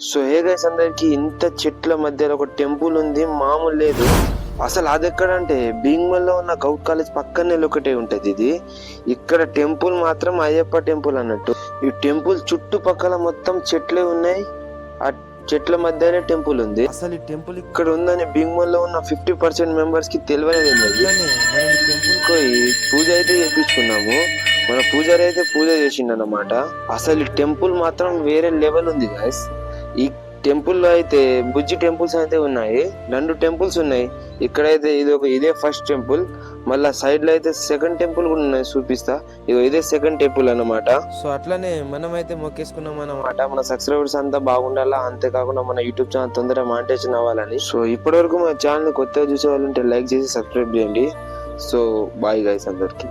So hey guys, అందరికి ఇంత చెట్ల మధ్యలో ఒక టెంపుల్ ఉంది, మామూలు లేదు అసలు. అది ఎక్కడంటే భీంగల్లో ఉన్న గౌట్ కాలేజ్ పక్కనే ఒకటే ఉంటది ఇది. ఇక్కడ టెంపుల్ మాత్రం అయ్యప్ప టెంపుల్ అన్నట్టు. ఈ టెంపుల్ చుట్టుపక్కల మొత్తం చెట్లే ఉన్నాయి, ఆ చెట్ల మధ్యనే టెంపుల్ ఉంది. అసలు ఈ టెంపుల్ ఇక్కడ ఉందని భీంగల్లో ఉన్న 50% మెంబర్స్ కి తెలియలేదు. మనం ఈ టెంపుల్ పోయి పూజ అయితే చేపించుకున్నాము. మన పూజారి అయితే పూజ చేసిండు అన్నమాట. అసలు ఈ టెంపుల్ మాత్రం వేరే లెవెల్ ఉంది గైస్. ఈ టెంపుల్ లో అయితే బుజ్జి టెంపుల్స్ అయితే ఉన్నాయి, 2 టెంపుల్స్ ఉన్నాయి. ఇక్కడైతే ఇదే ఫస్ట్ టెంపుల్, మళ్ళా సైడ్ లో అయితే సెకండ్ టెంపుల్ కూడా ఉన్నాయి, చూపిస్తా. ఇదే సెకండ్ టెంపుల్ అన్నమాట. సో అట్లనే మనం అయితే మొక్కేసుకున్నాం అన్నమాట. మన సబ్స్క్రైబర్స్ అంతా బాగుండాలా, అంతేకాకుండా మన యూట్యూబ్ ఛానల్ తొందరగా మానిటైజేషన్ అవ్వాలని. సో ఇప్పటి వరకు మన ఛానల్ కొత్తగా చూసే వాళ్ళు ఉంటే లైక్ చేసి సబ్స్క్రైబ్ చేయండి. సో బాయ్ గైస్ అందరికి.